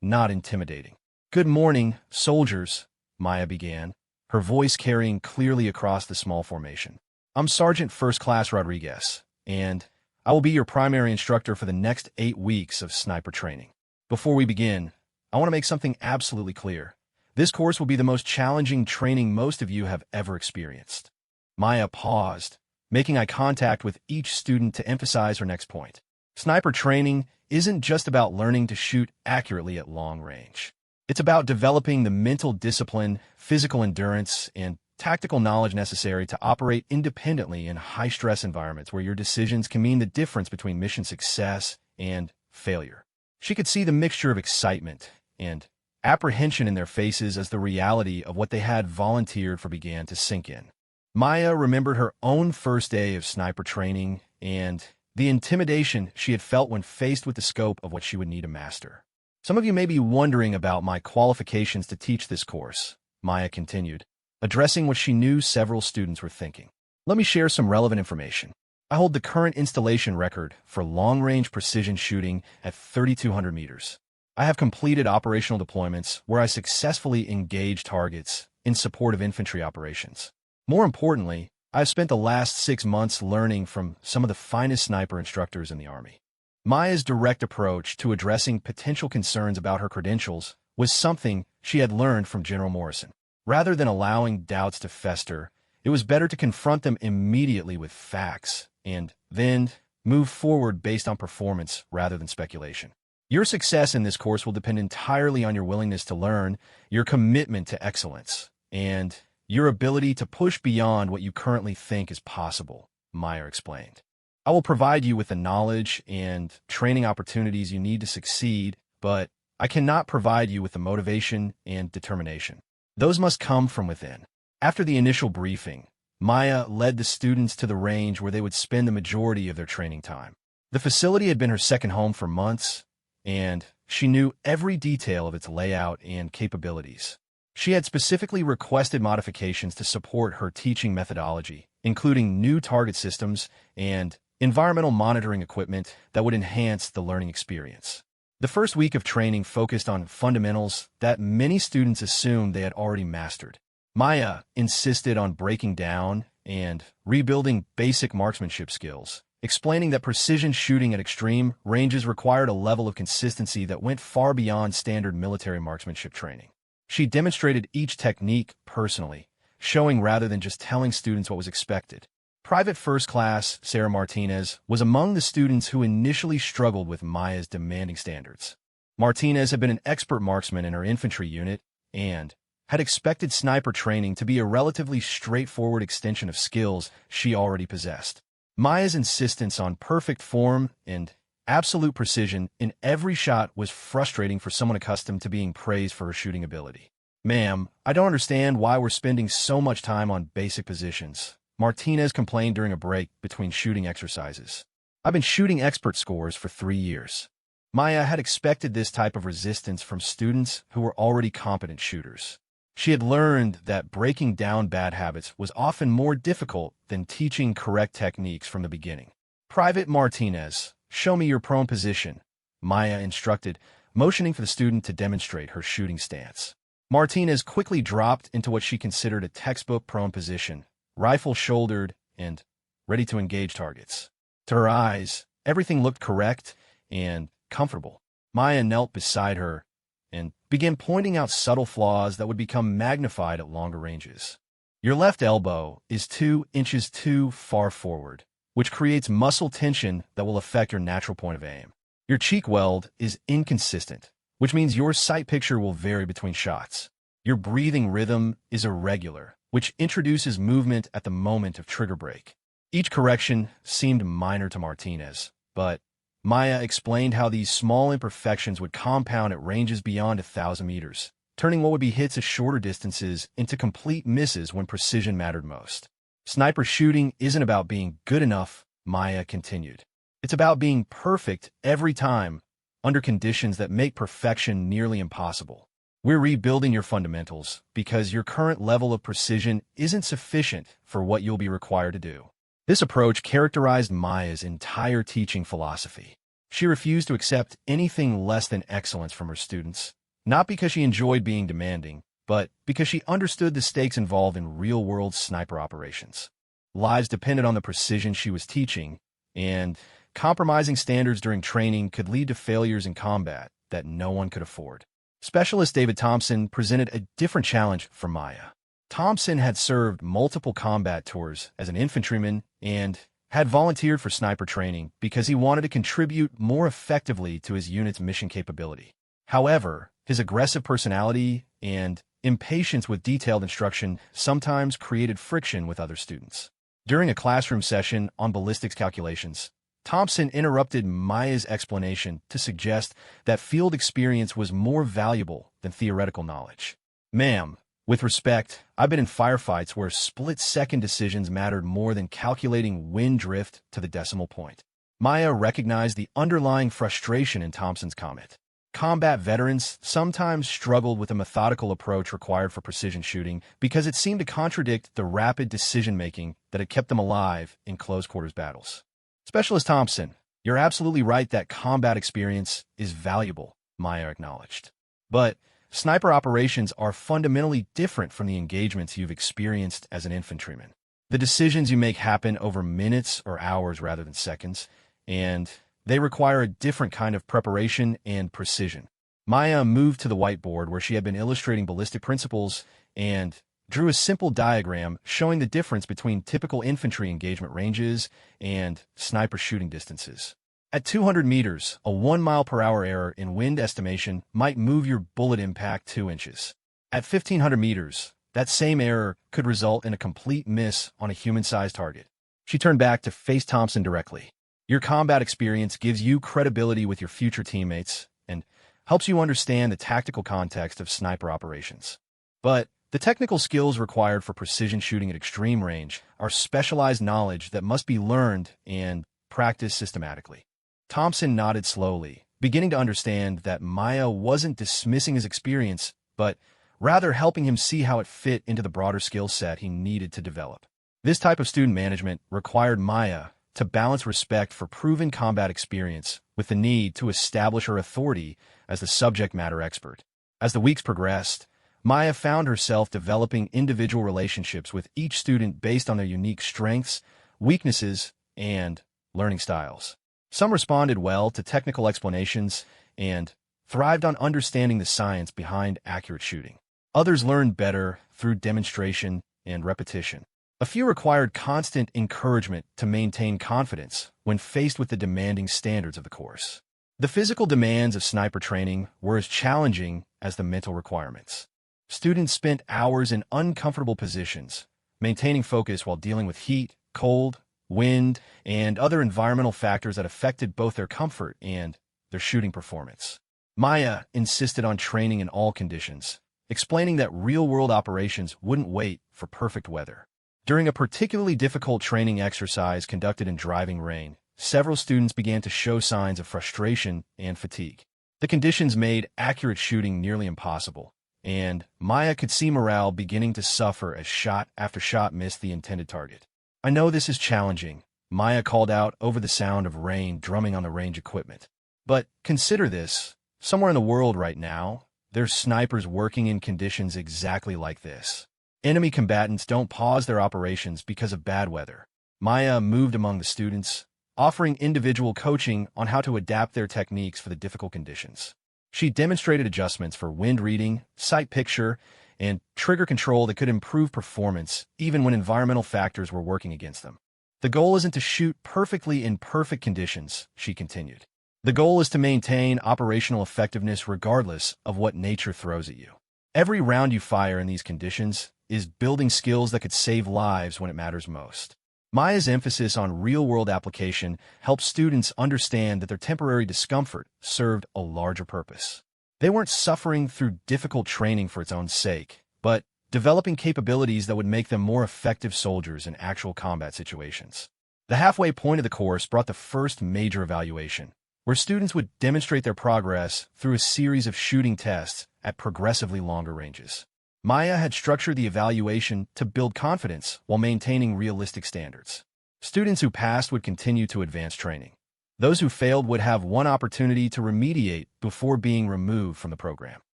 not intimidating. "Good morning, soldiers," Maya began, her voice carrying clearly across the small formation. "I'm Sergeant First Class Rodriguez, and I will be your primary instructor for the next 8 weeks of sniper training. Before we begin, I want to make something absolutely clear. This course will be the most challenging training most of you have ever experienced." Maya paused, making eye contact with each student to emphasize her next point. Sniper training isn't just about learning to shoot accurately at long range. It's about developing the mental discipline, physical endurance, and tactical knowledge necessary to operate independently in high-stress environments where your decisions can mean the difference between mission success and failure. She could see the mixture of excitement and apprehension in their faces as the reality of what they had volunteered for began to sink in. Maya remembered her own first day of sniper training and the intimidation she had felt when faced with the scope of what she would need to master. "Some of you may be wondering about my qualifications to teach this course," Maya continued, addressing what she knew several students were thinking. "Let me share some relevant information. I hold the current installation record for long-range precision shooting at 3,200 meters. I have completed operational deployments where I successfully engaged targets in support of infantry operations. More importantly, I have spent the last 6 months learning from some of the finest sniper instructors in the Army." Maya's direct approach to addressing potential concerns about her credentials was something she had learned from General Morrison. Rather than allowing doubts to fester, it was better to confront them immediately with facts and then move forward based on performance rather than speculation. Your success in this course will depend entirely on your willingness to learn, your commitment to excellence, and your ability to push beyond what you currently think is possible, Maya explained. "I will provide you with the knowledge and training opportunities you need to succeed, but I cannot provide you with the motivation and determination. Those must come from within." After the initial briefing, Maya led the students to the range where they would spend the majority of their training time. The facility had been her second home for months, and she knew every detail of its layout and capabilities. She had specifically requested modifications to support her teaching methodology, including new target systems and environmental monitoring equipment that would enhance the learning experience. The first week of training focused on fundamentals that many students assumed they had already mastered. Maya insisted on breaking down and rebuilding basic marksmanship skills, explaining that precision shooting at extreme ranges required a level of consistency that went far beyond standard military marksmanship training. She demonstrated each technique personally, showing rather than just telling students what was expected. Private First Class Sarah Martinez was among the students who initially struggled with Maya's demanding standards. Martinez had been an expert marksman in her infantry unit and had expected sniper training to be a relatively straightforward extension of skills she already possessed. Maya's insistence on perfect form and absolute precision in every shot was frustrating for someone accustomed to being praised for her shooting ability. "Ma'am, I don't understand why we're spending so much time on basic positions," Martinez complained during a break between shooting exercises. "I've been shooting expert scores for 3 years." Maya had expected this type of resistance from students who were already competent shooters. She had learned that breaking down bad habits was often more difficult than teaching correct techniques from the beginning. "Private Martinez, show me your prone position," Maya instructed, motioning for the student to demonstrate her shooting stance. Martinez quickly dropped into what she considered a textbook prone position, rifle shouldered and ready to engage targets. To her eyes, everything looked correct and comfortable. Maya knelt beside her and began pointing out subtle flaws that would become magnified at longer ranges. "Your left elbow is 2 inches too far forward, which creates muscle tension that will affect your natural point of aim. Your cheek weld is inconsistent, which means your sight picture will vary between shots. Your breathing rhythm is irregular, which introduces movement at the moment of trigger break." Each correction seemed minor to Martinez, but Maya explained how these small imperfections would compound at ranges beyond 1,000 meters, turning what would be hits at shorter distances into complete misses when precision mattered most. "Sniper shooting isn't about being good enough," Maya continued. "It's about being perfect every time, under conditions that make perfection nearly impossible. We're rebuilding your fundamentals because your current level of precision isn't sufficient for what you'll be required to do." This approach characterized Maya's entire teaching philosophy. She refused to accept anything less than excellence from her students, not because she enjoyed being demanding, but because she understood the stakes involved in real-world sniper operations. Lives depended on the precision she was teaching, and compromising standards during training could lead to failures in combat that no one could afford. Specialist David Thompson presented a different challenge for Maya. Thompson had served multiple combat tours as an infantryman and had volunteered for sniper training because he wanted to contribute more effectively to his unit's mission capability. However, his aggressive personality and impatience with detailed instruction sometimes created friction with other students. During a classroom session on ballistics calculations, Thompson interrupted Maya's explanation to suggest that field experience was more valuable than theoretical knowledge. "Ma'am, with respect, I've been in firefights where split-second decisions mattered more than calculating wind drift to the decimal point." Maya recognized the underlying frustration in Thompson's comment. Combat veterans sometimes struggled with the methodical approach required for precision shooting because it seemed to contradict the rapid decision-making that had kept them alive in close-quarters battles. "Specialist Thompson, you're absolutely right that combat experience is valuable," Maya acknowledged. "But sniper operations are fundamentally different from the engagements you've experienced as an infantryman. The decisions you make happen over minutes or hours rather than seconds, and they require a different kind of preparation and precision." Maya moved to the whiteboard where she had been illustrating ballistic principles and drew a simple diagram showing the difference between typical infantry engagement ranges and sniper shooting distances. At 200 meters, a 1 mile/hour error in wind estimation might move your bullet impact 2 inches. At 1,500 meters, that same error could result in a complete miss on a human-sized target. She turned back to face Thompson directly. "Your combat experience gives you credibility with your future teammates and helps you understand the tactical context of sniper operations. But the technical skills required for precision shooting at extreme range are specialized knowledge that must be learned and practiced systematically." Thompson nodded slowly, beginning to understand that Maya wasn't dismissing his experience, but rather helping him see how it fit into the broader skill set he needed to develop. This type of student management required Maya to balance respect for proven combat experience with the need to establish her authority as the subject matter expert. As the weeks progressed, Maya found herself developing individual relationships with each student based on their unique strengths, weaknesses, and learning styles. Some responded well to technical explanations and thrived on understanding the science behind accurate shooting. Others learned better through demonstration and repetition. A few required constant encouragement to maintain confidence when faced with the demanding standards of the course. The physical demands of sniper training were as challenging as the mental requirements. Students spent hours in uncomfortable positions, maintaining focus while dealing with heat, cold, wind, and other environmental factors that affected both their comfort and their shooting performance. Maya insisted on training in all conditions, explaining that real-world operations wouldn't wait for perfect weather. During a particularly difficult training exercise conducted in driving rain, several students began to show signs of frustration and fatigue. The conditions made accurate shooting nearly impossible, and Maya could see morale beginning to suffer as shot after shot missed the intended target. "I know this is challenging," Maya called out over the sound of rain drumming on the range equipment. "But consider this. Somewhere in the world right now, there's snipers working in conditions exactly like this. Enemy combatants don't pause their operations because of bad weather." Maya moved among the students, offering individual coaching on how to adapt their techniques for the difficult conditions. She demonstrated adjustments for wind reading, sight picture, and trigger control that could improve performance even when environmental factors were working against them. "The goal isn't to shoot perfectly in perfect conditions," she continued. "The goal is to maintain operational effectiveness regardless of what nature throws at you. Every round you fire in these conditions is building skills that could save lives when it matters most." Maya's emphasis on real-world application helped students understand that their temporary discomfort served a larger purpose. They weren't suffering through difficult training for its own sake, but developing capabilities that would make them more effective soldiers in actual combat situations. The halfway point of the course brought the first major evaluation, where students would demonstrate their progress through a series of shooting tests at progressively longer ranges. Maya had structured the evaluation to build confidence while maintaining realistic standards. Students who passed would continue to advance training. Those who failed would have one opportunity to remediate before being removed from the program.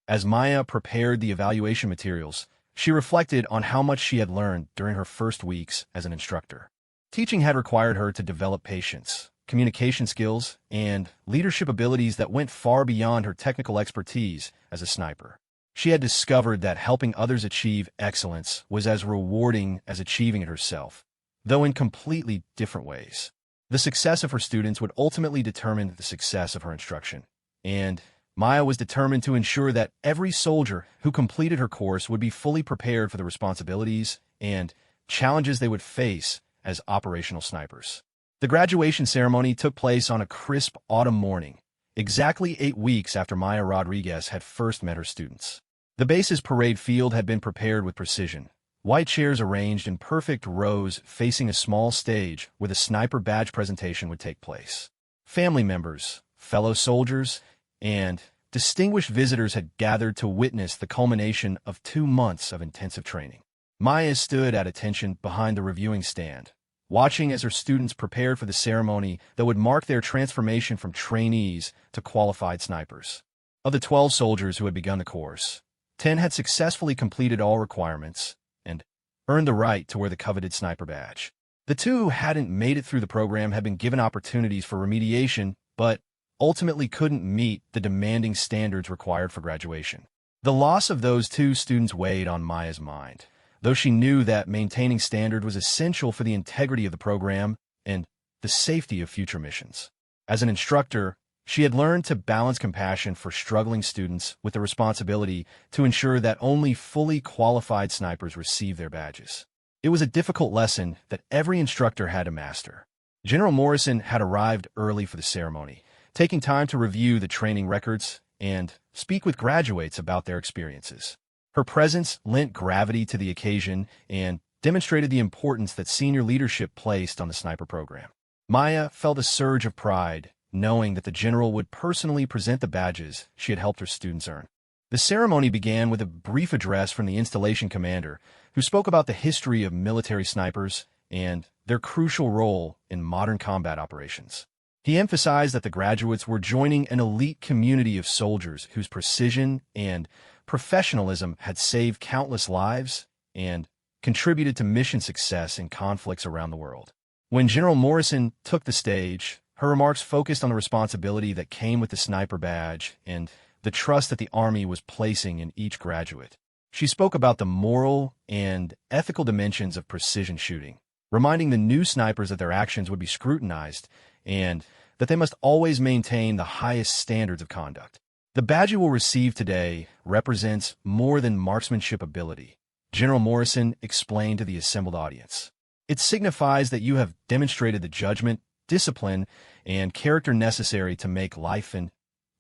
As Maya prepared the evaluation materials, she reflected on how much she had learned during her first weeks as an instructor. Teaching had required her to develop patience, communication skills, and leadership abilities that went far beyond her technical expertise as a sniper. She had discovered that helping others achieve excellence was as rewarding as achieving it herself, though in completely different ways. The success of her students would ultimately determine the success of her instruction, and Maya was determined to ensure that every soldier who completed her course would be fully prepared for the responsibilities and challenges they would face as operational snipers. The graduation ceremony took place on a crisp autumn morning, exactly 8 weeks after Maya Rodriguez had first met her students. The base's parade field had been prepared with precision, white chairs arranged in perfect rows facing a small stage where the sniper badge presentation would take place. Family members, fellow soldiers, and distinguished visitors had gathered to witness the culmination of 2 months of intensive training. Maya stood at attention behind the reviewing stand, watching as her students prepared for the ceremony that would mark their transformation from trainees to qualified snipers. Of the 12 soldiers who had begun the course, 10 had successfully completed all requirements and earned the right to wear the coveted sniper badge. The 2 who hadn't made it through the program had been given opportunities for remediation, but ultimately couldn't meet the demanding standards required for graduation. The loss of those 2 students weighed on Maya's mind, though she knew that maintaining standard was essential for the integrity of the program and the safety of future missions. As an instructor, she had learned to balance compassion for struggling students with the responsibility to ensure that only fully qualified snipers receive their badges. It was a difficult lesson that every instructor had to master. General Morrison had arrived early for the ceremony, taking time to review the training records and speak with graduates about their experiences. Her presence lent gravity to the occasion and demonstrated the importance that senior leadership placed on the sniper program. Maya felt a surge of pride, knowing that the general would personally present the badges she had helped her students earn. The ceremony began with a brief address from the installation commander, who spoke about the history of military snipers and their crucial role in modern combat operations. He emphasized that the graduates were joining an elite community of soldiers whose precision and professionalism had saved countless lives and contributed to mission success in conflicts around the world. When General Morrison took the stage, her remarks focused on the responsibility that came with the sniper badge and the trust that the Army was placing in each graduate. She spoke about the moral and ethical dimensions of precision shooting, reminding the new snipers that their actions would be scrutinized and that they must always maintain the highest standards of conduct. The badge you will receive today represents more than marksmanship ability, General Morrison explained to the assembled audience. It signifies that you have demonstrated the judgment, discipline, and character necessary to make life and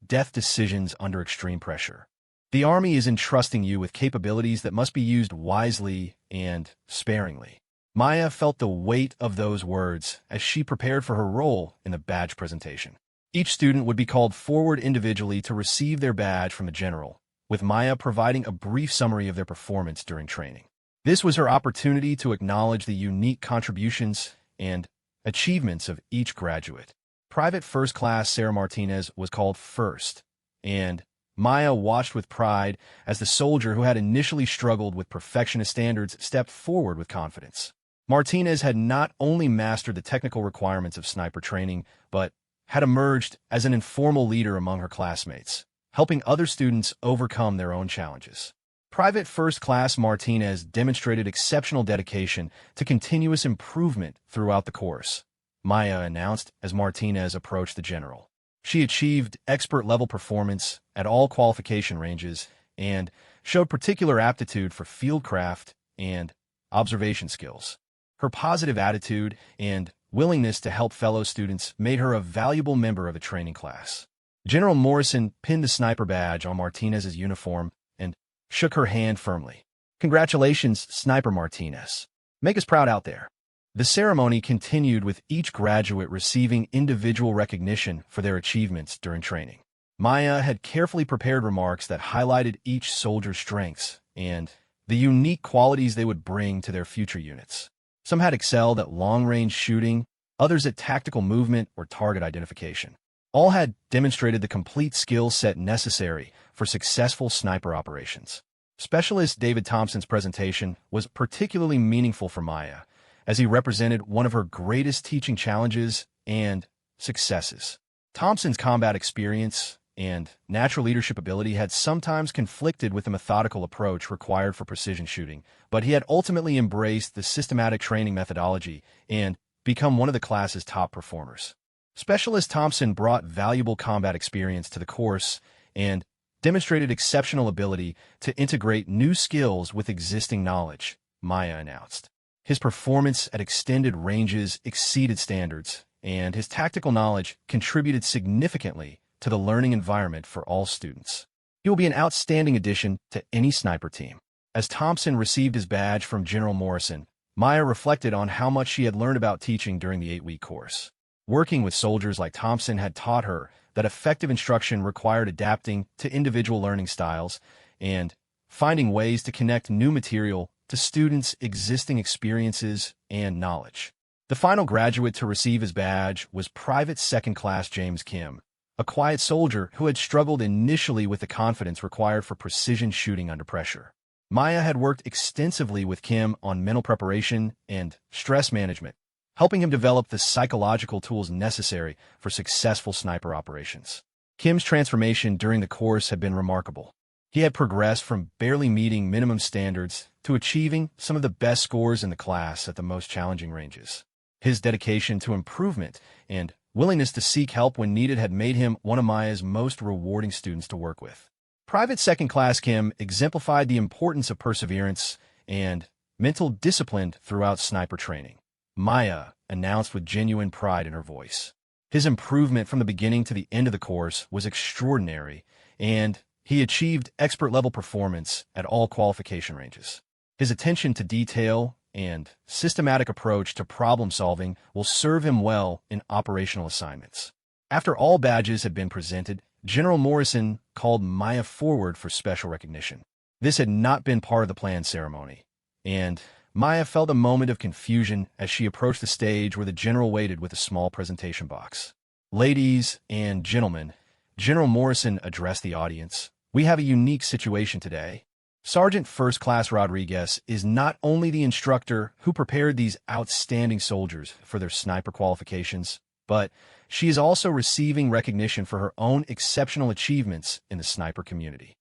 death decisions under extreme pressure. The Army is entrusting you with capabilities that must be used wisely and sparingly. Maya felt the weight of those words as she prepared for her role in the badge presentation. Each student would be called forward individually to receive their badge from the general, with Maya providing a brief summary of their performance during training. This was her opportunity to acknowledge the unique contributions and achievements of each graduate. Private First Class Sarah Martinez was called first, and Maya watched with pride as the soldier who had initially struggled with perfectionist standards stepped forward with confidence. Martinez had not only mastered the technical requirements of sniper training, but had emerged as an informal leader among her classmates, helping other students overcome their own challenges. Private First Class Martinez demonstrated exceptional dedication to continuous improvement throughout the course, Maya announced as Martinez approached the general. She achieved expert-level performance at all qualification ranges and showed particular aptitude for fieldcraft and observation skills. Her positive attitude and willingness to help fellow students made her a valuable member of the training class. General Morrison pinned the sniper badge on Martinez's uniform and shook her hand firmly. "Congratulations, Sniper Martinez. Make us proud out there." The ceremony continued with each graduate receiving individual recognition for their achievements during training. Maya had carefully prepared remarks that highlighted each soldier's strengths and the unique qualities they would bring to their future units. Some had excelled at long-range shooting, others at tactical movement or target identification. All had demonstrated the complete skill set necessary for successful sniper operations. Specialist David Thompson's presentation was particularly meaningful for Maya, as he represented one of her greatest teaching challenges and successes. Thompson's combat experience and natural leadership ability had sometimes conflicted with the methodical approach required for precision shooting, but he had ultimately embraced the systematic training methodology and become one of the class's top performers. Specialist Thompson brought valuable combat experience to the course and demonstrated exceptional ability to integrate new skills with existing knowledge, Maya announced. His performance at extended ranges exceeded standards, and his tactical knowledge contributed significantly to the learning environment for all students. He will be an outstanding addition to any sniper team. As Thompson received his badge from General Morrison, Maya reflected on how much she had learned about teaching during the 8-week course. Working with soldiers like Thompson had taught her that effective instruction required adapting to individual learning styles and finding ways to connect new material to students' existing experiences and knowledge. The final graduate to receive his badge was Private Second Class James Kim, a quiet soldier who had struggled initially with the confidence required for precision shooting under pressure. Maya had worked extensively with Kim on mental preparation and stress management, helping him develop the psychological tools necessary for successful sniper operations. Kim's transformation during the course had been remarkable. He had progressed from barely meeting minimum standards to achieving some of the best scores in the class at the most challenging ranges. His dedication to improvement and willingness to seek help when needed had made him one of Maya's most rewarding students to work with. Private Second Class Kim exemplified the importance of perseverance and mental discipline throughout sniper training, Maya announced with genuine pride in her voice. His improvement from the beginning to the end of the course was extraordinary, and he achieved expert-level performance at all qualification ranges. His attention to detail and systematic approach to problem-solving will serve him well in operational assignments. After all badges had been presented, General Morrison called Maya forward for special recognition. This had not been part of the planned ceremony, and Maya felt a moment of confusion as she approached the stage where the general waited with a small presentation box. "Ladies and gentlemen," General Morrison addressed the audience, "we have a unique situation today. Sergeant First Class Rodriguez is not only the instructor who prepared these outstanding soldiers for their sniper qualifications, but she is also receiving recognition for her own exceptional achievements in the sniper community."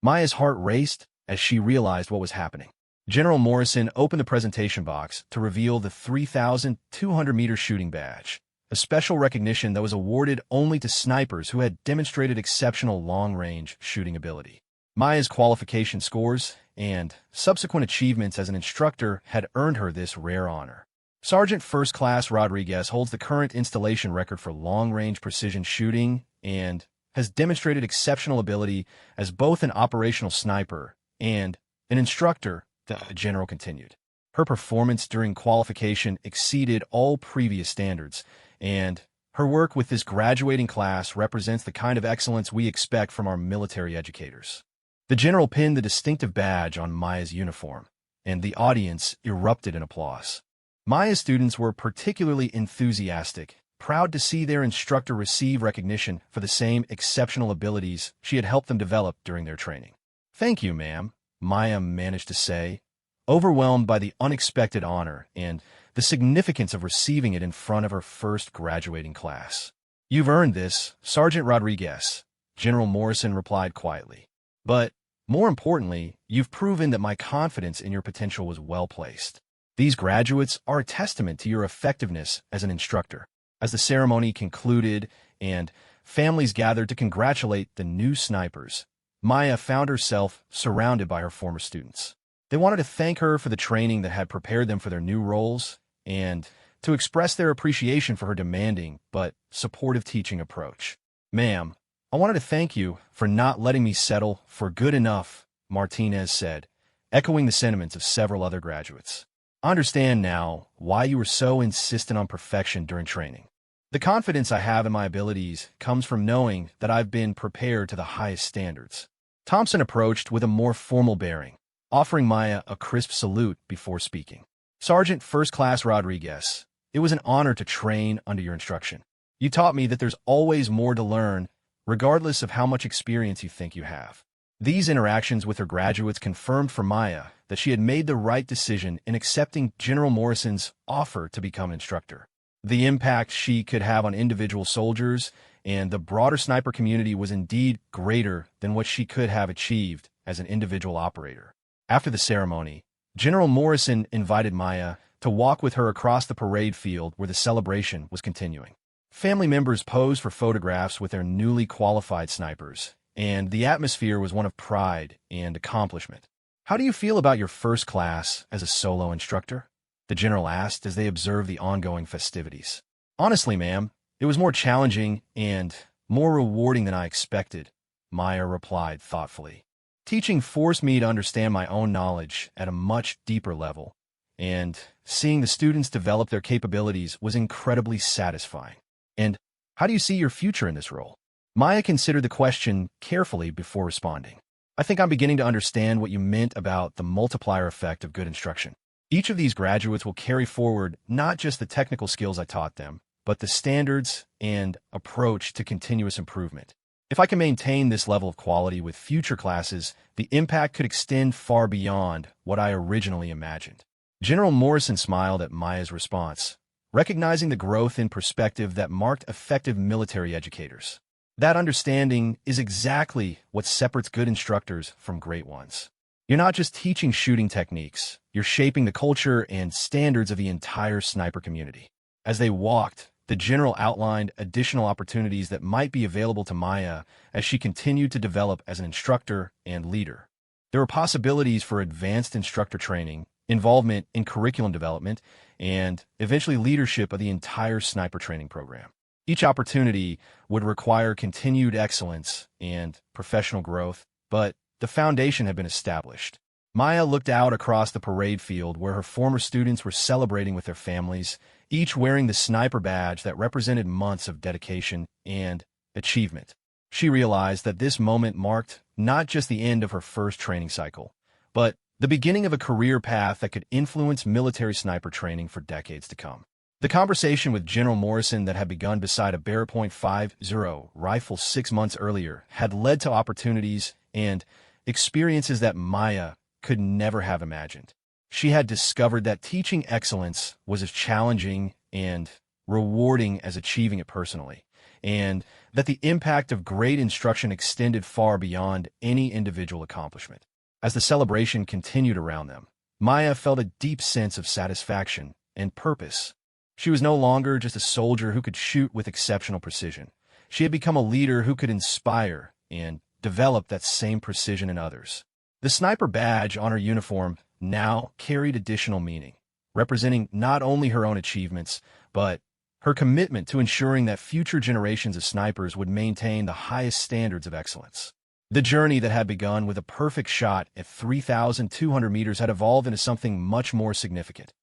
Maya's heart raced as she realized what was happening. General Morrison opened the presentation box to reveal the 3,200-meter shooting badge, a special recognition that was awarded only to snipers who had demonstrated exceptional long-range shooting ability. Maya's qualification scores and subsequent achievements as an instructor had earned her this rare honor. Sergeant First Class Rodriguez holds the current installation record for long-range precision shooting and has demonstrated exceptional ability as both an operational sniper and an instructor, the general continued. Her performance during qualification exceeded all previous standards, and her work with this graduating class represents the kind of excellence we expect from our military educators. The general pinned the distinctive badge on Maya's uniform, and the audience erupted in applause. Maya's students were particularly enthusiastic, proud to see their instructor receive recognition for the same exceptional abilities she had helped them develop during their training. "Thank you, ma'am," Maya managed to say, overwhelmed by the unexpected honor and the significance of receiving it in front of her first graduating class. "You've earned this, Sergeant Rodriguez," General Morrison replied quietly. "But more importantly, you've proven that my confidence in your potential was well placed. These graduates are a testament to your effectiveness as an instructor." As the ceremony concluded and families gathered to congratulate the new snipers, Maya found herself surrounded by her former students. They wanted to thank her for the training that had prepared them for their new roles and to express their appreciation for her demanding but supportive teaching approach. "Ma'am, I wanted to thank you for not letting me settle for good enough," Martinez said, echoing the sentiments of several other graduates. "I understand now why you were so insistent on perfection during training. The confidence I have in my abilities comes from knowing that I've been prepared to the highest standards." Thompson approached with a more formal bearing, offering Maya a crisp salute before speaking. "Sergeant First Class Rodriguez, it was an honor to train under your instruction. You taught me that there's always more to learn, regardless of how much experience you think you have." These interactions with her graduates confirmed for Maya that she had made the right decision in accepting General Morrison's offer to become an instructor. The impact she could have on individual soldiers and the broader sniper community was indeed greater than what she could have achieved as an individual operator. After the ceremony, General Morrison invited Maya to walk with her across the parade field where the celebration was continuing. Family members posed for photographs with their newly qualified snipers, and the atmosphere was one of pride and accomplishment. "How do you feel about your first class as a solo instructor?" the general asked as they observed the ongoing festivities. "Honestly, ma'am, it was more challenging and more rewarding than I expected," Maya replied thoughtfully. "Teaching forced me to understand my own knowledge at a much deeper level, and seeing the students develop their capabilities was incredibly satisfying." "And how do you see your future in this role?" Maya considered the question carefully before responding. "I think I'm beginning to understand what you meant about the multiplier effect of good instruction. Each of these graduates will carry forward not just the technical skills I taught them, but the standards and approach to continuous improvement. If I can maintain this level of quality with future classes, the impact could extend far beyond what I originally imagined." General Morrison smiled at Maya's response, recognizing the growth in perspective that marked effective military educators. That understanding is exactly what separates good instructors from great ones. You're not just teaching shooting techniques, you're shaping the culture and standards of the entire sniper community. As they walked, the general outlined additional opportunities that might be available to Maya as she continued to develop as an instructor and leader. There were possibilities for advanced instructor training, involvement in curriculum development, and eventually leadership of the entire sniper training program. Each opportunity would require continued excellence and professional growth, but the foundation had been established. Maya looked out across the parade field where her former students were celebrating with their families, each wearing the sniper badge that represented months of dedication and achievement. She realized that this moment marked not just the end of her first training cycle, but the beginning of a career path that could influence military sniper training for decades to come. The conversation with General Morrison that had begun beside a Barrett.50 rifle 6 months earlier had led to opportunities and experiences that Maya could never have imagined. She had discovered that teaching excellence was as challenging and rewarding as achieving it personally, and that the impact of great instruction extended far beyond any individual accomplishment. As the celebration continued around them, Maya felt a deep sense of satisfaction and purpose. She was no longer just a soldier who could shoot with exceptional precision. She had become a leader who could inspire and develop that same precision in others. The sniper badge on her uniform now carried additional meaning, representing not only her own achievements, but her commitment to ensuring that future generations of snipers would maintain the highest standards of excellence. The journey that had begun with a perfect shot at 3,200 meters had evolved into something much more significant.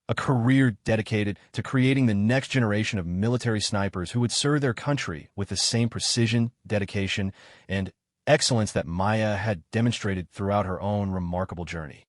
A career dedicated to creating the next generation of military snipers who would serve their country with the same precision, dedication, and excellence that Maya had demonstrated throughout her own remarkable journey.